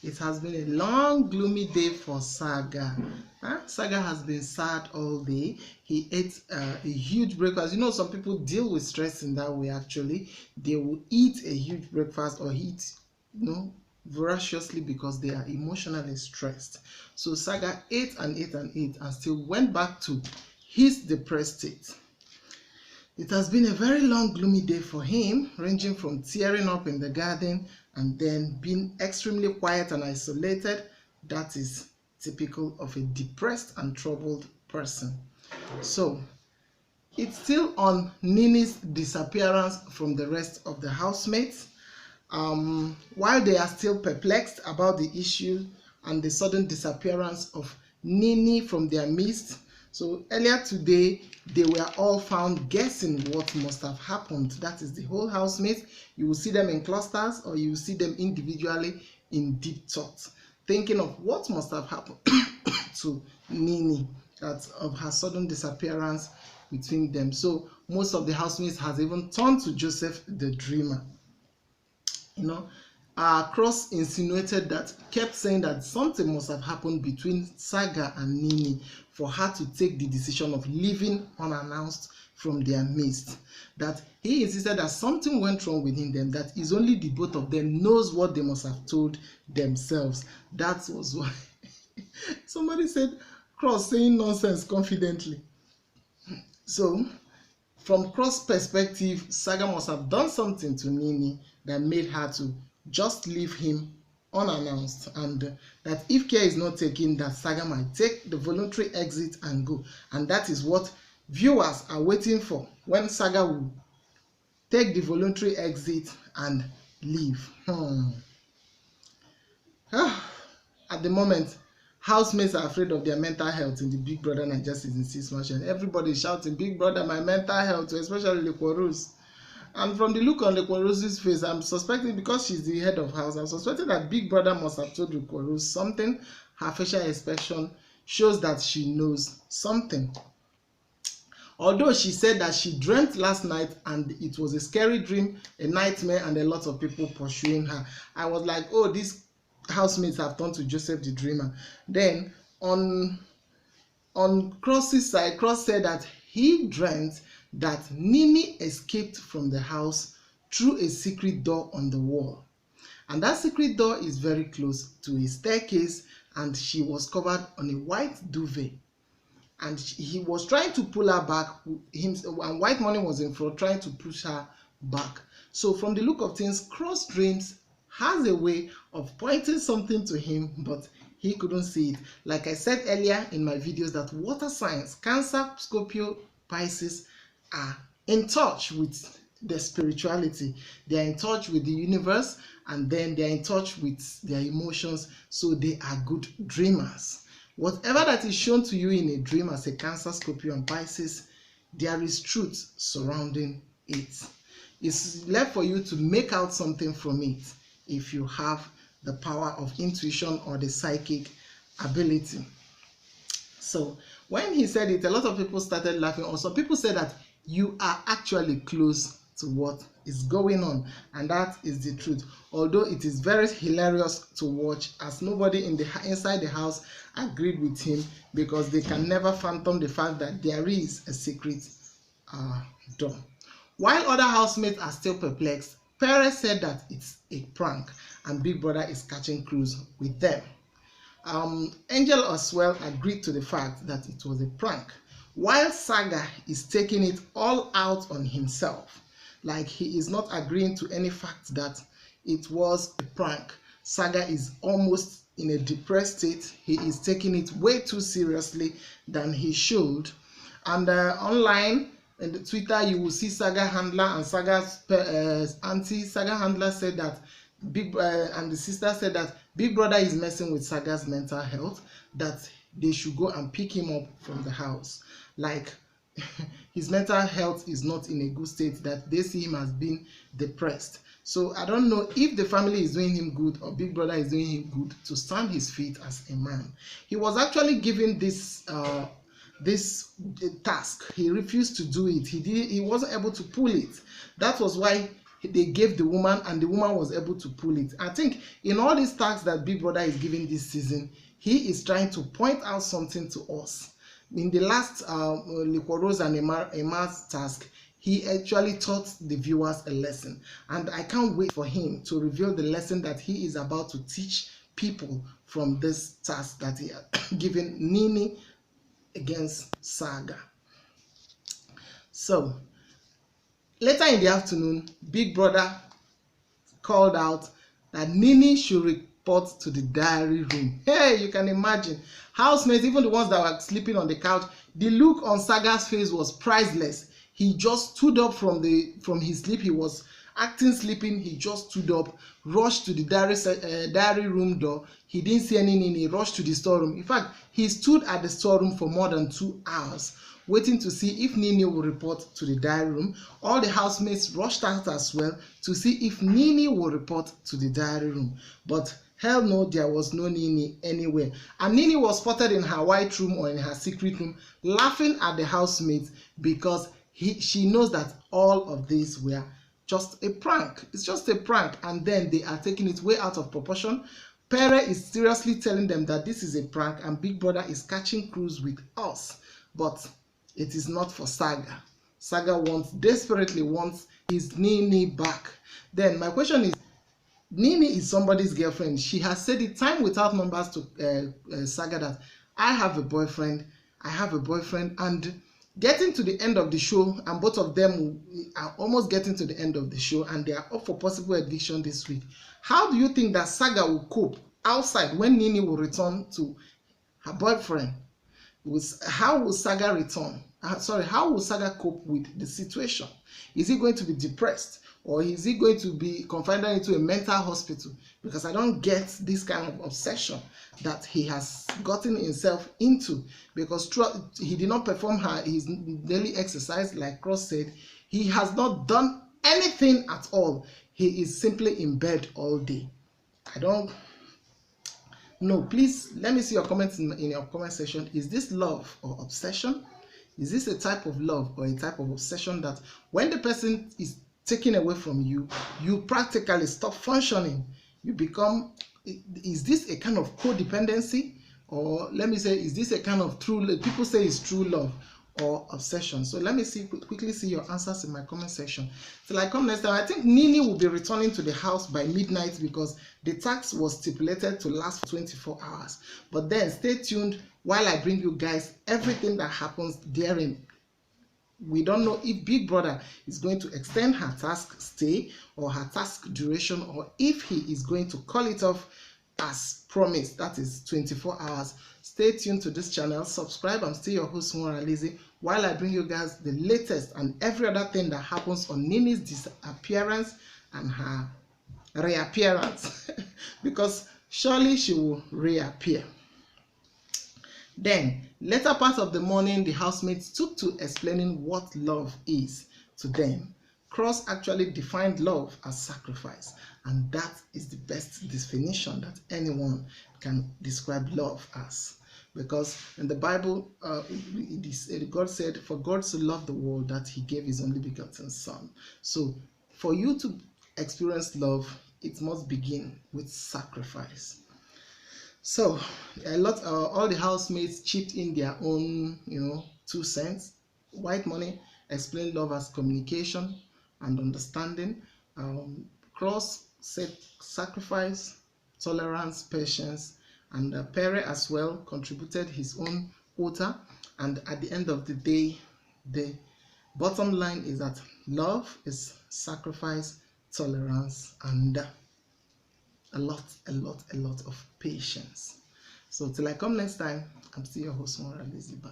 It has been a long, gloomy day for Saga. Saga has been sad all day. He ate a huge breakfast. You know, some people deal with stress in that way actually. They will eat a huge breakfast or eat, voraciously because they are emotionally stressed. So Saga ate and ate and ate and still went back to his depressed state. It has been a very long, gloomy day for him, ranging from tearing up in the garden and then being extremely quiet and isolated. That is typical of a depressed and troubled person. So, it's still on Nini's disappearance from the rest of the housemates. While they are still perplexed about the issue and the sudden disappearance of Nini from their midst. So earlier today, they were all found guessing what must have happened. That is the whole housemates. You will see them in clusters or you will see them individually in deep thought, thinking of what must have happened to Nini, that of her sudden disappearance between them. So most of the housemates has even turned to Joseph the dreamer. Cross insinuated that, kept saying that something must have happened between Saga and Nini for her to take the decision of leaving unannounced from their midst. That he insisted that something went wrong within them, that is only the both of them knows what they must have told themselves. That was why somebody said Cross saying nonsense confidently. So from Cross perspective, Saga must have done something to Nini that made her to just leave him unannounced, and that if care is not taken, that Saga might take the voluntary exit and go. And that is what viewers are waiting for, when Saga will take the voluntary exit and leave. At the moment, housemates are afraid of their mental health in the Big Brother Naija season 6 mansion. Everybody is shouting, "Big Brother, my mental health," especially Lekwaros. And from the look on Lekwaros's face, I'm suspecting, because she's the head of house, I'm suspecting that Big Brother must have told Lekwaros something. Her facial expression shows that she knows something. Although she said that she dreamt last night and it was a scary dream, a nightmare, and a lot of people pursuing her. I was like, oh, these housemates have turned to Joseph the dreamer. Then on Cross's side, Cross said that he dreamt that Nini escaped from the house through a secret door on the wall. And that secret door is very close to a staircase, and she was covered on a white duvet. And he was trying to pull her back, and White Money was in front trying to push her back. So from the look of things, Cross Dreams has a way of pointing something to him, but he couldn't see it. Like I said earlier in my videos, that water signs, Cancer, Scorpio, Pisces, are in touch with their spirituality. They are in touch with the universe, and then they are in touch with their emotions, so they are good dreamers. Whatever that is shown to you in a dream as a Cancer, Scorpio, and Pisces, there is truth surrounding it. It's left for you to make out something from it if you have the power of intuition or the psychic ability. So when he said it, a lot of people started laughing. Or some people said that you are actually close to what is going on, and that is the truth. Although it is very hilarious to watch, as nobody inside the house agreed with him, because they can never fathom the fact that there is a secret door. While other housemates are still perplexed, Perez said that it's a prank and Big Brother is catching cruise with them. Angel as well agreed to the fact that it was a prank, while Saga is taking it all out on himself. Like, he is not agreeing to any fact that it was a prank. Saga is almost in a depressed state. He is taking it way too seriously than he should. And online in the Twitter, you will see Saga Handler and Saga's auntie. Saga Handler said that and the sister said that Big Brother is messing with Saga's mental health, that they should go and pick him up from the house. Like, his mental health is not in a good state, that they see him as being depressed. So I don't know if the family is doing him good or Big Brother is doing him good to stand his feet as a man. He was actually given this this task. He refused to do it. He wasn't able to pull it. That was why they gave the woman, and the woman was able to pull it. I think in all these tasks that Big Brother is giving this season, he is trying to point out something to us. In the last Liquorose and Emma's task, he actually taught the viewers a lesson, and I can't wait for him to reveal the lesson that he is about to teach people from this task that he has given Nini against Saga. So later in the afternoon, Big Brother called out that Nini should report to the diary room. Hey, you can imagine. Housemates, even the ones that were sleeping on the couch, the look on Saga's face was priceless. He just stood up from his sleep. He was acting sleeping. He just stood up, rushed to the diary room door. He didn't see any Nini. He rushed to the storeroom. In fact, he stood at the storeroom for more than 2 hours, waiting to see if Nini will report to the diary room. All the housemates rushed out as well to see if Nini will report to the diary room. But hell no, there was no Nini anywhere. And Nini was spotted in her white room or in her secret room, laughing at the housemates because she knows that all of these were just a prank. It's just a prank, and then they are taking it way out of proportion. Pere is seriously telling them that this is a prank and Big Brother is catching cruise with us. But it is not for Saga. Saga desperately wants his Nini back. Then my question is, Nini is somebody's girlfriend. She has said it time without numbers to Saga that I have a boyfriend, and getting to the end of the show, and both of them are almost getting to the end of the show, and they are up for possible eviction this week. How do you think that Saga will cope outside when Nini will return to her boyfriend? How will Saga return? How will Saga cope with the situation? Is he going to be depressed, or is he going to be confined into a mental hospital? Because I don't get this kind of obsession that he has gotten himself into, because he did not perform his daily exercise like Cross said. He has not done anything at all. He is simply in bed all day. I don't know. Please let me see your comments in your comment section. Is this love or obsession? Is this a type of love or a type of obsession that when the person is taken away from you, you practically stop functioning? You become, is this a kind of codependency? Or let me say, is this a kind of true love? People say it's true love or obsession. So let me quickly see your answers in my comment section. Till I come next time, I think Nini will be returning to the house by midnight because the task was stipulated to last for 24 hours. But then stay tuned while I bring you guys everything that happens therein. We don't know if Big Brother is going to extend her task stay or her task duration, or if he is going to call it off as promised, that is 24 hours. Stay tuned to this channel, subscribe. I'm still your host, Lizzie, while I bring you guys the latest and every other thing that happens on Nini's disappearance and her reappearance because surely she will reappear. Then, later part of the morning, the housemates took to explaining what love is to them. Cross actually defined love as sacrifice, and that is the best definition that anyone can describe love as. Because in the Bible, God said, "For God so loved the world that he gave his only begotten son." So, for you to experience love, it must begin with sacrifice. So all the housemates chipped in their own 2 cents. White Money explained love as communication and understanding. Cross said sacrifice, tolerance, patience, and Pere as well contributed his own quota. And at the end of the day, the bottom line is that love is sacrifice, tolerance, and a lot of patience. So till I come next time, I'm still your host, Lizzie. Bye.